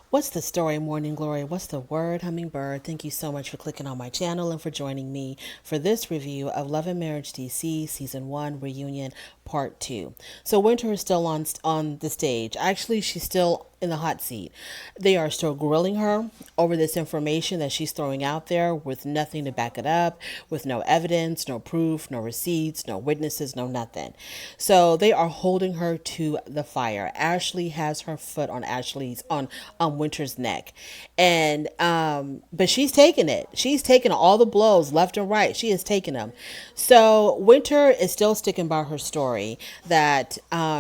What's the story, Morning Glory? What's the word, Hummingbird? Thank you so much for clicking on my channel and for joining me for this review of Love and Marriage DC Season 1 Reunion Part 2. So Winter is still on the stage. Actually, she's still in the hot seat. They are still grilling her over this information that she's throwing out there with nothing to back it up, with no evidence, no proof, no receipts, no witnesses, no nothing. So they are holding her to the fire. Ashley has her foot on Winter's neck, and but she's taking it. She's taking all the blows left and right. She is taking them. So Winter is still sticking by her story that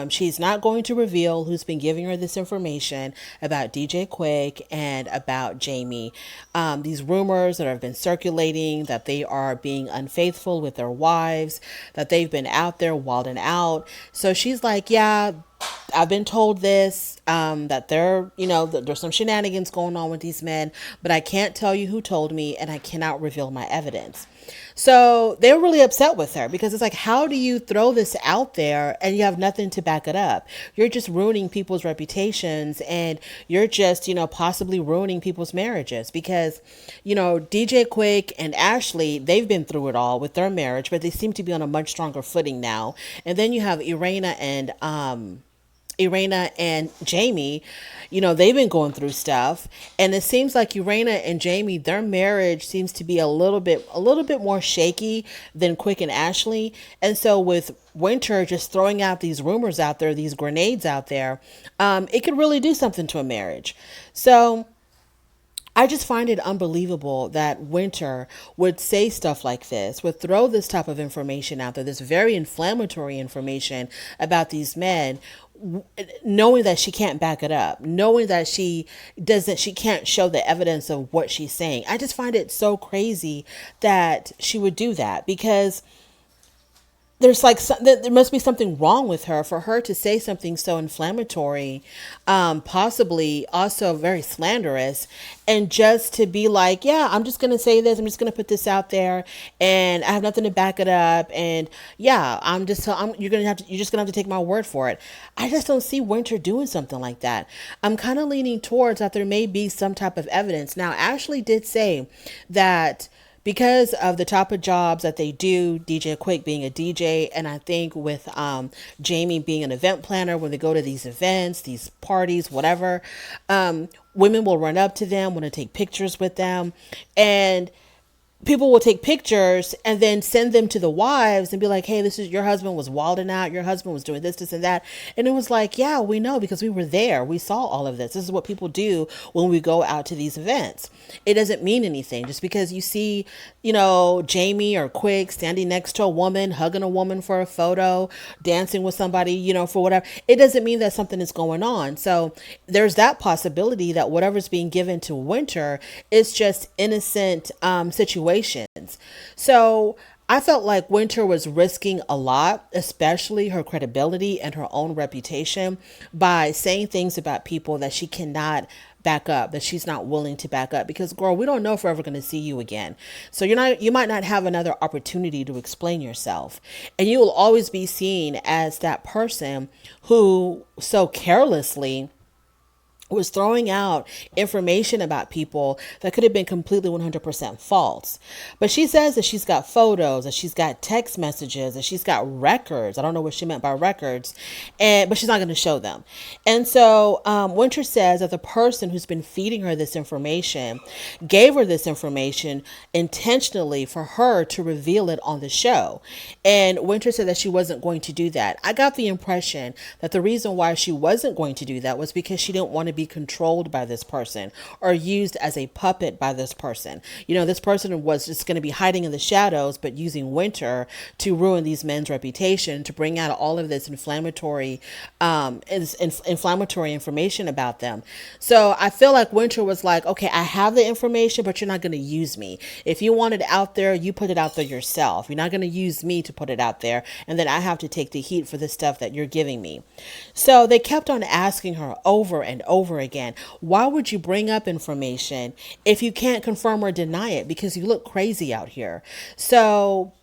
she's not going to reveal who's been giving her this information about DJ Quick and about Jamie. These rumors that have been circulating that they are being unfaithful with their wives, that they've been out there wilding out. So she's like, yeah, I've been told this, that there's some shenanigans going on with these men, but I can't tell you who told me and I cannot reveal my evidence. So they're really upset with her because it's like, how do you throw this out there and you have nothing to back it up? You're just ruining people's reputations and you're just, possibly ruining people's marriages because, DJ Quick and Ashley, they've been through it all with their marriage, but they seem to be on a much stronger footing now. And then you have Irena and Jamie, they've been going through stuff, and it seems like Irena and Jamie, their marriage seems to be a little bit more shaky than Quick and Ashley. And so with Winter just throwing out these rumors out there, these grenades out there, it could really do something to a marriage. So I just find it unbelievable that Winter would say stuff like this, would throw this type of information out there, this very inflammatory information about these men, knowing that she can't back it up, knowing that she can't show the evidence of what she's saying. I just find it so crazy that she would do that because there must be something wrong with her for her to say something so inflammatory, possibly also very slanderous, and just to be like, yeah, I'm just gonna say this, I'm just gonna put this out there, and I have nothing to back it up, and yeah, you're just gonna have to take my word for it. I just don't see Winter doing something like that. I'm kind of leaning towards that there may be some type of evidence. Now, Ashley did say that because of the type of jobs that they do, DJ Quick being a DJ, and I think with Jamie being an event planner, when they go to these events, these parties, whatever, women will run up to them, want to take pictures with them, and people will take pictures and then send them to the wives and be like, hey, this is your husband was wilding out. Your husband was doing this, and that. And it was like, yeah, we know because we were there. We saw all of this. This is what people do when we go out to these events. It doesn't mean anything just because you see, Jamie or Quick standing next to a woman, hugging a woman for a photo, dancing with somebody, for whatever. It doesn't mean that something is going on. So there's that possibility that whatever's being given to Winter is just innocent situations. So I felt like Winter was risking a lot, especially her credibility and her own reputation, by saying things about people that she cannot back up, that she's not willing to back up, because girl, we don't know if we're ever going to see you again. So you might not have another opportunity to explain yourself, and you will always be seen as that person who so carelessly was throwing out information about people that could have been completely 100% false. But she says that she's got photos, that she's got text messages, that she's got records. I don't know what she meant by records, but she's not going to show them. And so Winter says that the person who's been feeding her this information gave her this information intentionally for her to reveal it on the show. And Winter said that she wasn't going to do that. I got the impression that the reason why she wasn't going to do that was because she didn't want to be controlled by this person or used as a puppet by this person. This person was just going to be hiding in the shadows, but using Winter to ruin these men's reputation, to bring out all of this inflammatory information about them. So I feel like Winter was like, okay, I have the information, but you're not going to use me. If you want it out there, you put it out there yourself. You're not going to use me to put it out there, and then I have to take the heat for the stuff that you're giving me. So they kept on asking her over and over again, why would you bring up information if you can't confirm or deny it? Because you look crazy out here. So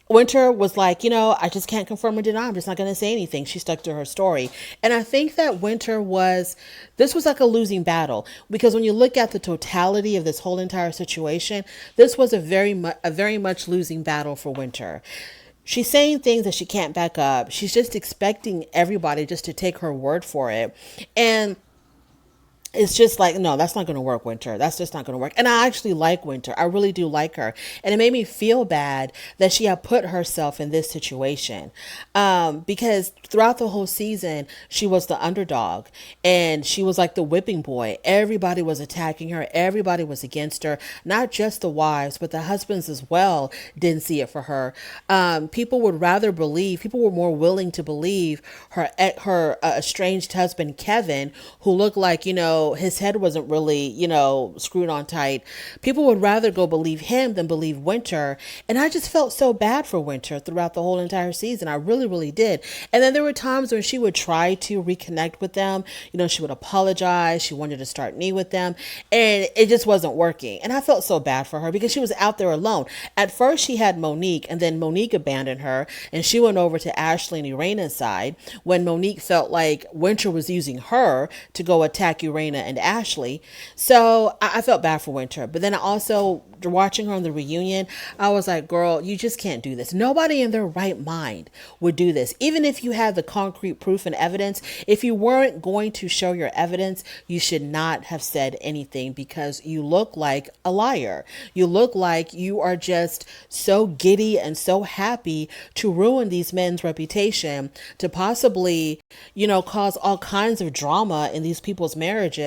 Winter was like, I just can't confirm or deny. I'm just not going to say anything. She stuck to her story. And I think that this was like a losing battle, because when you look at the totality of this whole entire situation, this was a very much losing battle for Winter. She's saying things that she can't back up. She's just expecting everybody just to take her word for it. And it's just like, no, that's not going to work, Winter. That's just not going to work. And I actually like Winter. I really do like her. And it made me feel bad that she had put herself in this situation. Because throughout the whole season, she was the underdog and she was like the whipping boy. Everybody was attacking her. Everybody was against her. Not just the wives, but the husbands as well didn't see it for her. People were more willing to believe her estranged husband, Kevin, who looked like, his head wasn't really, screwed on tight. People would rather go believe him than believe Winter. And I just felt so bad for Winter throughout the whole entire season. I really, really did. And then there were times when she would try to reconnect with them. She would apologize. She wanted to start new with them. And it just wasn't working. And I felt so bad for her because she was out there alone. At first, she had Monique, and then Monique abandoned her. And she went over to Ashley and Irena's side when Monique felt like Winter was using her to go attack Irena and Ashley. So I felt bad for Winter. But then I also, watching her on the reunion, I was like, girl, you just can't do this. Nobody in their right mind would do this. Even if you had the concrete proof and evidence, if you weren't going to show your evidence, you should not have said anything, because you look like a liar. You look like you are just so giddy and so happy to ruin these men's reputation, to possibly, cause all kinds of drama in these people's marriages.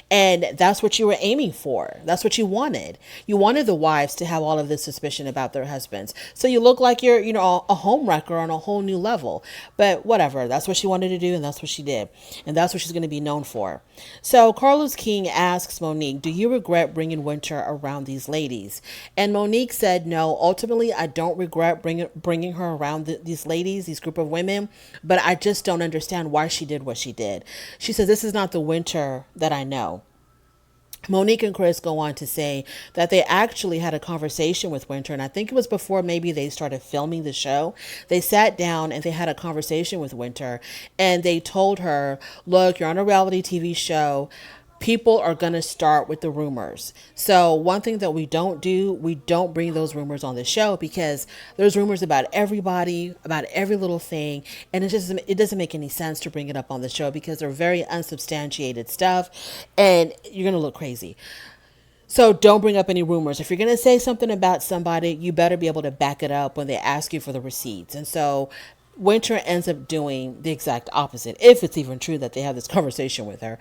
And that's what you were aiming for. That's what you wanted. You wanted the wives to have all of this suspicion about their husbands. So you look like you're, a home wrecker on a whole new level. But whatever, that's what she wanted to do, and that's what she did. And that's what she's going to be known for. So Carlos King asks Monique, do you regret bringing Winter around these ladies? And Monique said, no, ultimately, I don't regret bringing her around these ladies, these group of women, but I just don't understand why she did what she did. She says, this is not the Winter that I know. Monique and Chris go on to say that they actually had a conversation with Winter, and I think it was before maybe they started filming the show. They sat down and they had a conversation with Winter, and they told her, look, you're on a reality TV show. People are going to start with the rumors. So one thing that we don't do, we don't bring those rumors on the show, because there's rumors about everybody, about every little thing. And it doesn't make any sense to bring it up on the show, because they're very unsubstantiated stuff and you're going to look crazy. So don't bring up any rumors. If you're going to say something about somebody, you better be able to back it up when they ask you for the receipts. And so Winter ends up doing the exact opposite, if it's even true that they have this conversation with her.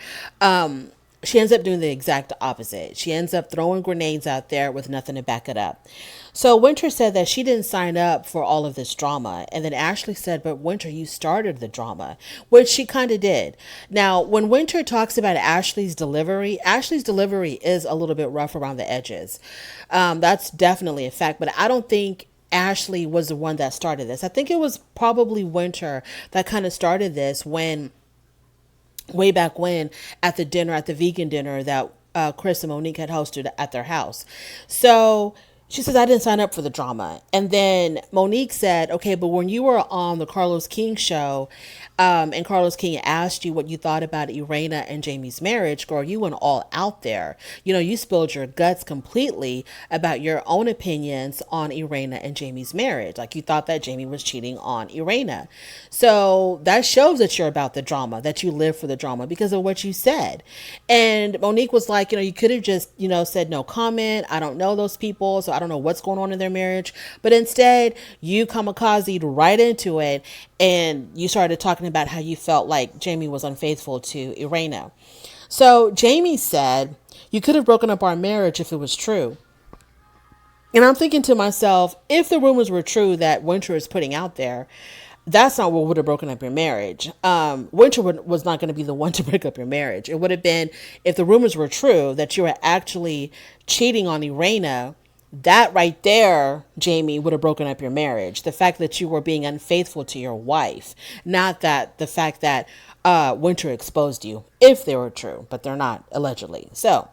She ends up doing the exact opposite. She ends up throwing grenades out there with nothing to back it up. So Winter said that she didn't sign up for all of this drama. And then Ashley said, but Winter, you started the drama, which she kind of did. Now, when Winter talks about Ashley's delivery is a little bit rough around the edges. That's definitely a fact, but I don't think Ashley was the one that started this. I think it was probably Winter that kind of started this way back when, at the vegan dinner that Chris and Monique had hosted at their house. So she says, I didn't sign up for the drama. And then Monique said, okay, but when you were on the Carlos King show, and Carlos King asked you what you thought about Irena and Jamie's marriage, girl, you went all out there. You spilled your guts completely about your own opinions on Irena and Jamie's marriage. Like, you thought that Jamie was cheating on Irena. So that shows that you're about the drama, that you live for the drama because of what you said. And Monique was like, you could have just, said no comment. I don't know those people, so I don't know what's going on in their marriage. But instead, you kamikazed right into it, and you started talking about how you felt like Jamie was unfaithful to Irena. So Jamie said, you could have broken up our marriage if it was true. And I'm thinking to myself, if the rumors were true that Winter is putting out there, that's not what would have broken up your marriage. Winter was not going to be the one to break up your marriage. It would have been, if the rumors were true that you were actually cheating on Irena, that right there, Jamie, would have broken up your marriage. The fact that you were being unfaithful to your wife, not that the fact that Winter exposed you, if they were true, but they're not, allegedly. So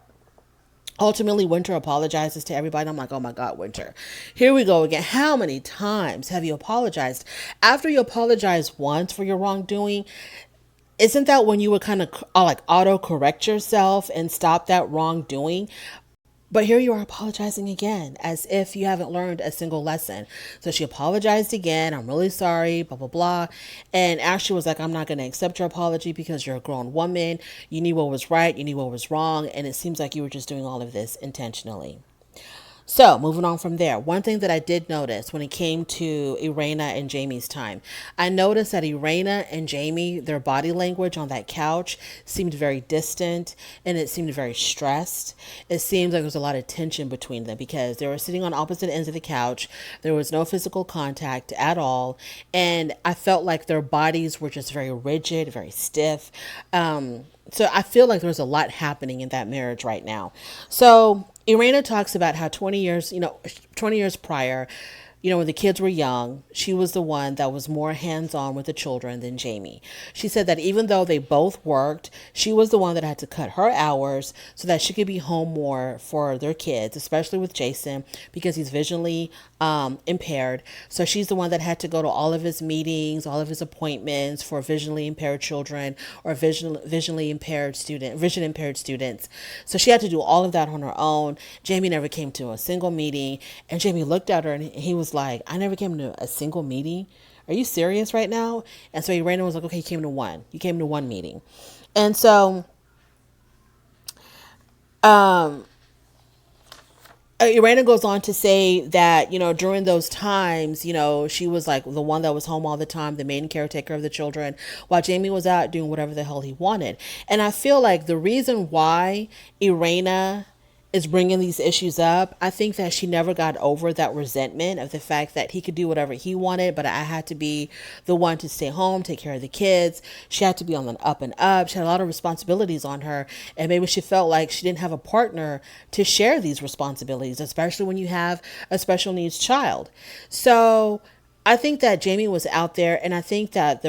Ultimately, Winter apologizes to everybody. I'm like, oh my God, Winter. Here we go again. How many times have you apologized? After you apologize once for your wrongdoing, isn't that when you would kind of like auto correct yourself and stop that wrongdoing? But here you are apologizing again, as if you haven't learned a single lesson. So she apologized again. I'm really sorry, blah, blah, blah. And Ashley was like, I'm not going to accept your apology because you're a grown woman. You knew what was right. You knew what was wrong. And it seems like you were just doing all of this intentionally. So, moving on from there, one thing that I did notice when it came to Irena and Jamie's time, I noticed that Irena and Jamie, their body language on that couch seemed very distant and it seemed very stressed. It seemed like there was a lot of tension between them because they were sitting on opposite ends of the couch. There was no physical contact at all. And I felt like their bodies were just very rigid, very stiff. So I feel like there's a lot happening in that marriage right now. So Irena talks about how 20 years, 20 years prior, when the kids were young, she was the one that was more hands on with the children than Jamie. She said that even though they both worked, she was the one that had to cut her hours so that she could be home more for their kids, especially with Jason because he's visually impaired. So she's the one that had to go to all of his meetings, all of his appointments for visually impaired children or vision impaired students. So she had to do all of that on her own. Jamie never came to a single meeting, and Jamie looked at her and he was like, I never came to a single meeting. Are you serious right now? And so Irena was like, okay, you came to one. You came to one meeting. And so Irena goes on to say that, during those times, she was like the one that was home all the time, the main caretaker of the children, while Jamie was out doing whatever the hell he wanted. And I feel like the reason why Irena is bringing these issues up, I think that she never got over that resentment of the fact that he could do whatever he wanted, but I had to be the one to stay home, take care of the kids. She had to be on the up and up. She had a lot of responsibilities on her, and maybe she felt like she didn't have a partner to share these responsibilities, especially when you have a special needs child. So I think that Jamie was out there, and I think that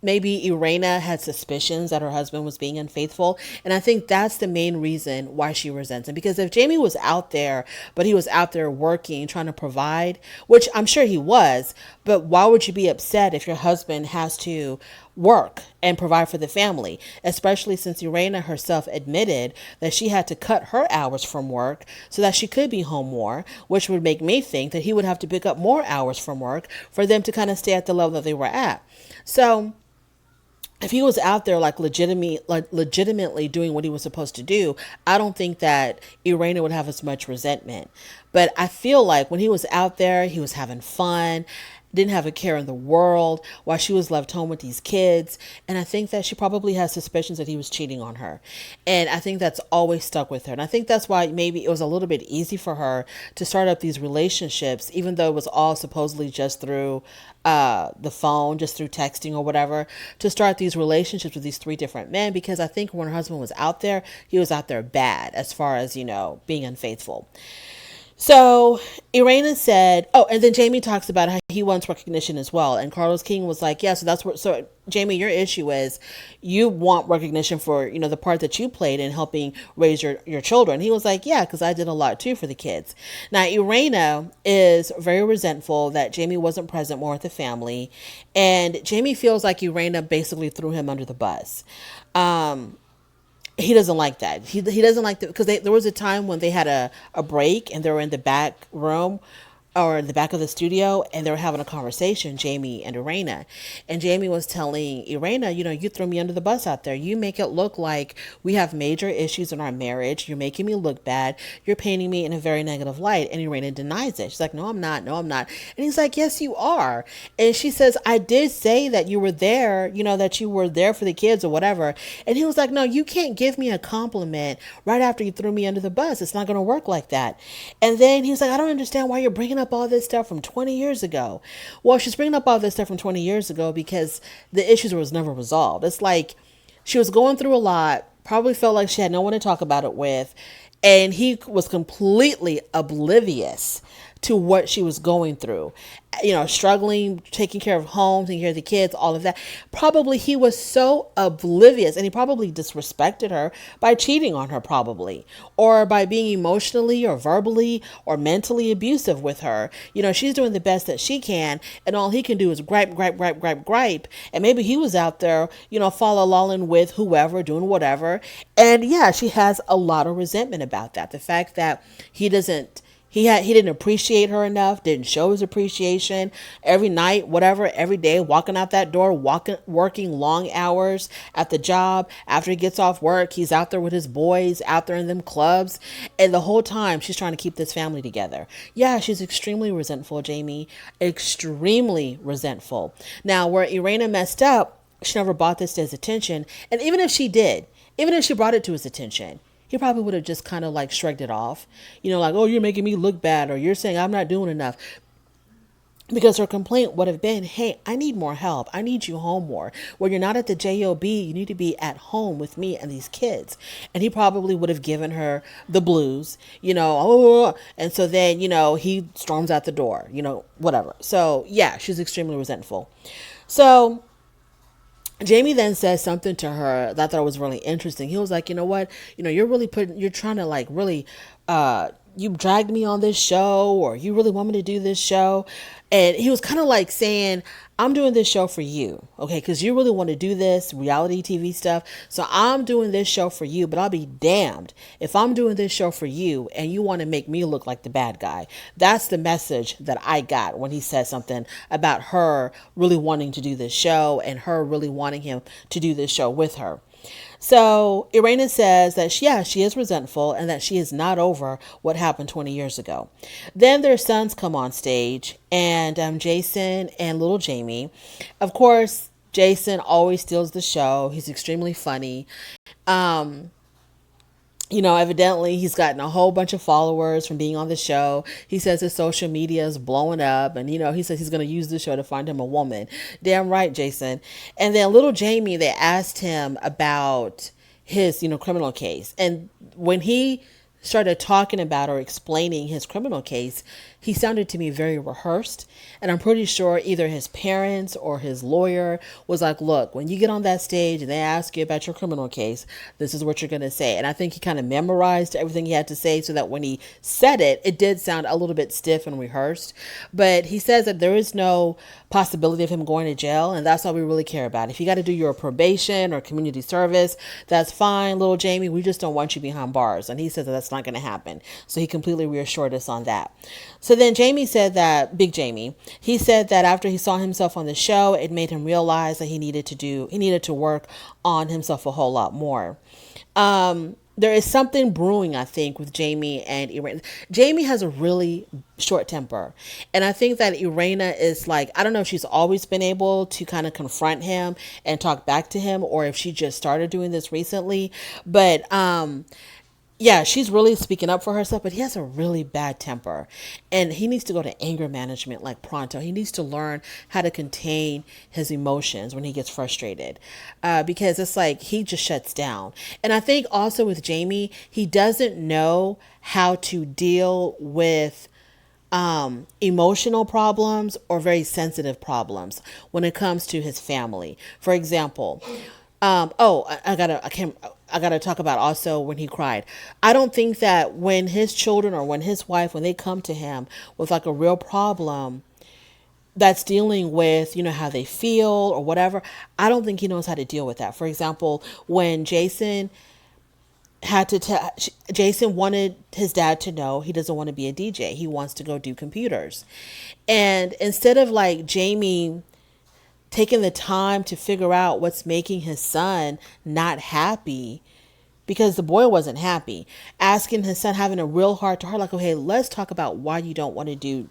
maybe Irena had suspicions that her husband was being unfaithful. And I think that's the main reason why she resents him. Because if Jamie was out there, but he was out there working, trying to provide, which I'm sure he was, but why would you be upset if your husband has to work and provide for the family? Especially since Irena herself admitted that she had to cut her hours from work so that she could be home more, which would make me think that he would have to pick up more hours from work for them to kind of stay at the level that they were at. So if he was out there like legitimately doing what he was supposed to do, I don't think that Irena would have as much resentment. But I feel like when he was out there, he was having fun, didn't have a care in the world while she was left home with these kids. And I think that she probably has suspicions that he was cheating on her. And I think that's always stuck with her. And I think that's why maybe it was a little bit easy for her to start up these relationships, even though it was all supposedly just through the phone, just through texting or whatever, to start these relationships with these three different men. Because I think when her husband was out there, he was out there bad as far as, being unfaithful. So Irena said, oh, and then Jamie talks about how he wants recognition as well. And Carlosking was like, yeah, so Jamie, your issue is you want recognition for, the part that you played in helping raise your children. He was like, yeah, because I did a lot too for the kids. Now, Irena is very resentful that Jamie wasn't present more with the family. And Jamie feels like Irena basically threw him under the bus. He doesn't like that. He doesn't like that because there was a time when they had a break and they were in the back room or in the back of the studio and they were having a conversation, Jamie and Irena. And Jamie was telling Irena, you throw me under the bus out there. You make it look like we have major issues in our marriage. You're making me look bad. You're painting me in a very negative light. And Irena denies it. She's like, no, I'm not. No, I'm not. And he's like, yes, you are. And she says, I did say that you were there, that you were there for the kids or whatever. And he was like, no, you can't give me a compliment right after you threw me under the bus. It's not going to work like that. And then he was like, I don't understand why you're bringing up all this stuff from 20 years ago. Well, she's bringing up all this stuff from 20 years ago because the issues was never resolved. It's like she was going through a lot, probably felt like she had no one to talk about it with, and he was completely oblivious to what she was going through, struggling, taking care of home, taking care of the kids, all of that. Probably he was so oblivious, and he probably disrespected her by cheating on her, probably, or by being emotionally or verbally or mentally abusive with her. She's doing the best that she can, and all he can do is gripe, gripe, gripe, gripe, gripe. And maybe he was out there, follow lolling with whoever, doing whatever. And yeah, she has a lot of resentment about that. The fact that he didn't appreciate her enough, didn't show his appreciation every night, whatever, every day, walking out that door, working long hours at the job. After he gets off work, he's out there with his boys, out there in them clubs. And the whole time she's trying to keep this family together. Yeah, she's extremely resentful, Jamie. Extremely resentful. Now, where Irena messed up, she never brought this to his attention. And even if she did, even if she brought it to his attention, he probably would have just kind of like shrugged it off. Like, oh, you're making me look bad, or you're saying I'm not doing enough. Because her complaint would have been, hey, I need more help. I need you home more. When you're not at the job, you need to be at home with me and these kids. And he probably would have given her the blues, oh, and so then, he storms out the door, whatever. So yeah, she's extremely resentful. So Jamie then says something to her that I thought was really interesting. He was like, you know what? You're trying to like really, you dragged me on this show, or you really want me to do this show. And he was kind of like saying, I'm doing this show for you. Okay. Cause you really want to do this reality TV stuff. So I'm doing this show for you, but I'll be damned if I'm doing this show for you and you want to make me look like the bad guy. That's the message that I got when he said something about her really wanting to do this show and her really wanting him to do this show with her. So Irena says that she is resentful and that she is not over what happened 20 years ago. Then their sons come on stage, and Jason and little Jamie. Of course, Jason always steals the show. He's extremely funny. Evidently he's gotten a whole bunch of followers from being on the show. He says his social media is blowing up, and he says he's going to use the show to find him a woman. Damn right, Jason. And then little Jamie, they asked him about his, criminal case. And when he started talking about or explaining his criminal case, he sounded to me very rehearsed. And I'm pretty sure either his parents or his lawyer was like, look, when you get on that stage and they ask you about your criminal case, this is what you're going to say. And I think he kind of memorized everything he had to say so that when he said it, it did sound a little bit stiff and rehearsed. But he says that there is no possibility of him going to jail, and that's all we really care about. If you got to do your probation or community service, that's fine, little Jamie. We just don't want you behind bars. And he says that that's not going to happen. So he completely reassured us on that. So then Jamie said that, Big Jamie, he said that after he saw himself on the show, it made him realize that he needed to work on himself a whole lot more. There is something brewing, I think, with Jamie and Irena. Jamie has a really short temper. And I think that Irena is like, I don't know if she's always been able to kind of confront him and talk back to him, or if she just started doing this recently. But, yeah, she's really speaking up for herself, but he has a really bad temper, and he needs to go to anger management like pronto. He needs to learn how to contain his emotions when he gets frustrated, because it's like he just shuts down. And I think also with Jamie, he doesn't know how to deal with emotional problems or very sensitive problems when it comes to his family. For example, I gotta talk about also when he cried. I don't think that when his children or when his wife, when they come to him with like a real problem that's dealing with, how they feel or whatever, I don't think he knows how to deal with that. For example, when Jason Jason wanted his dad to know he doesn't want to be a DJ. He wants to go do computers. And instead of like Jamie taking the time to figure out what's making his son not happy, because the boy wasn't happy, asking his son, having a real heart to heart, like, okay, let's talk about why you don't want to do,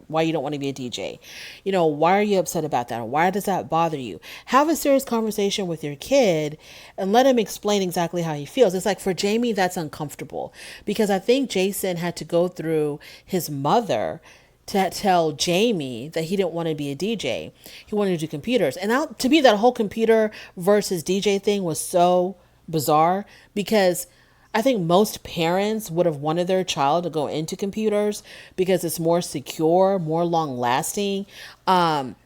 why you don't want to be a DJ. Why are you upset about that? Or why does that bother you? Have a serious conversation with your kid and let him explain exactly how he feels. It's like for Jamie, that's uncomfortable, because I think Jason had to go through his mother to tell Jamie that he didn't want to be a DJ. He wanted to do computers. And to me, that whole computer versus DJ thing was so bizarre, because I think most parents would have wanted their child to go into computers because it's more secure, more long lasting. Um,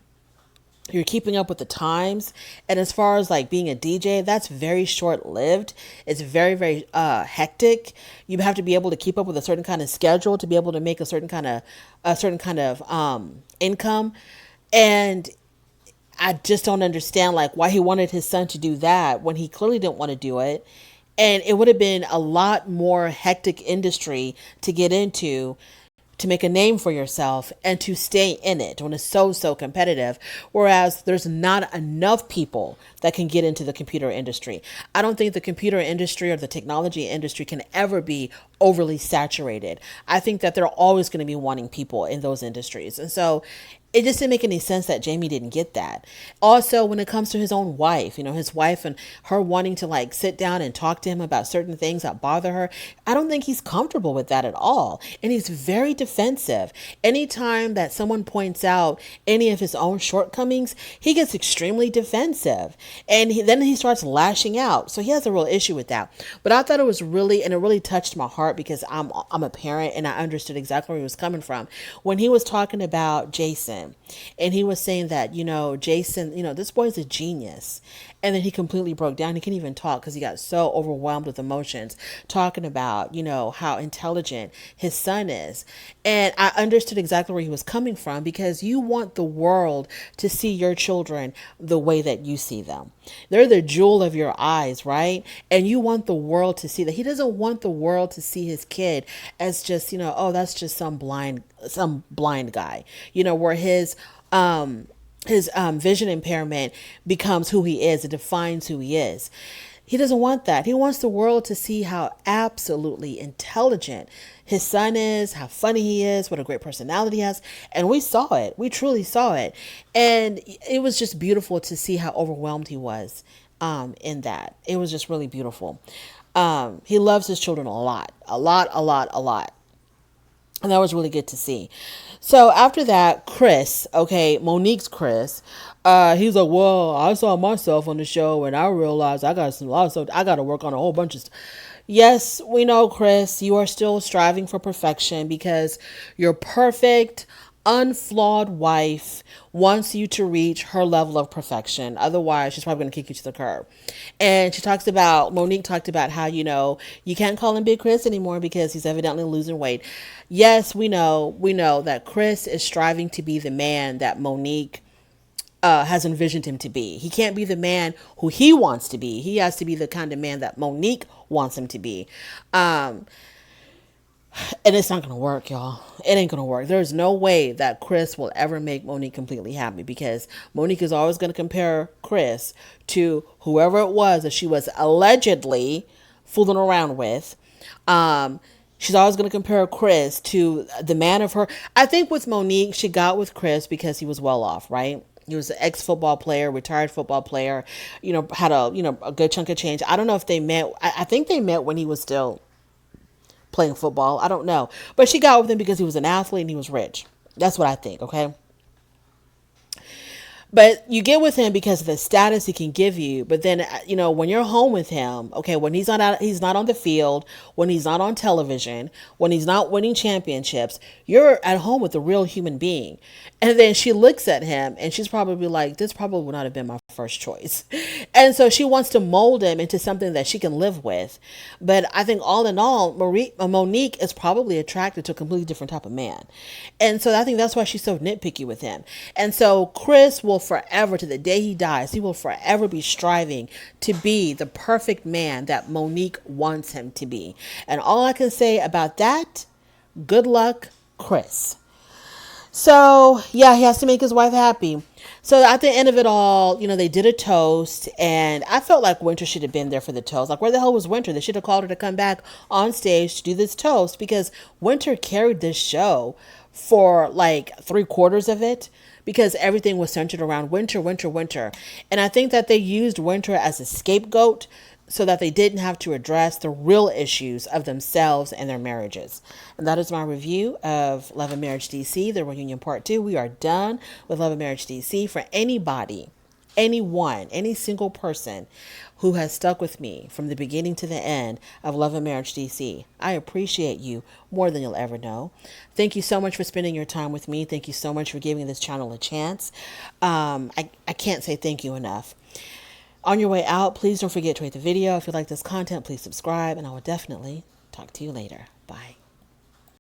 you're keeping up with the times, and as far as like being a DJ, that's very short lived. It's very very hectic. You have to be able to keep up with a certain kind of schedule to be able to make a certain kind of income. And I just don't understand like why he wanted his son to do that when he clearly didn't want to do it. And it would have been a lot more hectic industry to get into, to make a name for yourself and to stay in it when it's so competitive, whereas there's not enough people that can get into the computer industry. I don't think the computer industry or the technology industry can ever be overly saturated. I think that they're always going to be wanting people in those industries. And so it just didn't make any sense that Jamie didn't get that. Also, when it comes to his own wife, his wife and her wanting to like sit down and talk to him about certain things that bother her, I don't think he's comfortable with that at all. And he's very defensive. Anytime that someone points out any of his own shortcomings, he gets extremely defensive. And then he starts lashing out. So he has a real issue with that. But I thought it was really, and it really touched my heart because I'm a parent and I understood exactly where he was coming from. When he was talking about Jason, and he was saying that, Jason, this boy's a genius. And then he completely broke down. He couldn't even talk because he got so overwhelmed with emotions, talking about, how intelligent his son is. And I understood exactly where he was coming from because you want the world to see your children the way that you see them. They're the jewel of your eyes, right? And you want the world to see that. He doesn't want the world to see his kid as just, oh, that's just some blind guy, where his vision impairment becomes who he is. It defines who he is. He doesn't want that. He wants the world to see how absolutely intelligent his son is, how funny he is, what a great personality he has. And we saw it. We truly saw it. And it was just beautiful to see how overwhelmed he was in that. It was just really beautiful. He loves his children a lot, a lot, a lot, a lot. And that was really good to see. So after that, Chris, okay, Monique's Chris, he's like, well, I saw myself on the show and I realized I got to work on a whole bunch of stuff. Yes, we know, Chris, you are still striving for perfection because you're perfect, unflawed wife wants you to reach her level of perfection. Otherwise, she's probably going to kick you to the curb. And Monique talked about how, you can't call him Big Chris anymore because he's evidently losing weight. Yes, we know that Chris is striving to be the man that Monique has envisioned him to be. He can't be the man who he wants to be. He has to be the kind of man that Monique wants him to be. And it's not going to work, y'all. It ain't going to work. There's no way that Chris will ever make Monique completely happy because Monique is always going to compare Chris to whoever it was that she was allegedly fooling around with. She's always going to compare Chris to the man of her. I think with Monique, she got with Chris because he was well off, right? He was an ex-football player, retired football player, had a good chunk of change. I don't know if they met. I think they met when he was still playing football. I don't know. But she got with him because he was an athlete and he was rich. That's what I think, okay? But you get with him because of the status he can give you. But then, when you're home with him, okay, when he's not on the field, when he's not on television, when he's not winning championships, you're at home with a real human being. And then she looks at him and she's probably like, this probably would not have been my first choice. And so she wants to mold him into something that she can live with. But I think all in all, Monique is probably attracted to a completely different type of man. And so I think that's why she's so nitpicky with him. And so Chris will forever, to the day he dies, he will forever be striving to be the perfect man that Monique wants him to be. And all I can say about that, good luck, Chris. So yeah, he has to make his wife happy. So at the end of it all, they did a toast, and I felt like Winter should have been there for the toast. Like, where the hell was Winter? They should have called her to come back on stage to do this toast because Winter carried this show for like 3/4 of it because everything was centered around Winter, Winter, Winter. And I think that they used Winter as a scapegoat so that they didn't have to address the real issues of themselves and their marriages. And that is my review of Love and Marriage DC, the reunion part 2. We are done with Love and Marriage DC. For anybody anyone, any single person who has stuck with me from the beginning to the end of Love and Marriage DC. I appreciate you more than you'll ever know. Thank you so much for spending your time with me. Thank you so much for giving this channel a chance. I can't say thank you enough. On your way out, please don't forget to rate the video. If you like this content, please subscribe, and I will definitely talk to you later. Bye.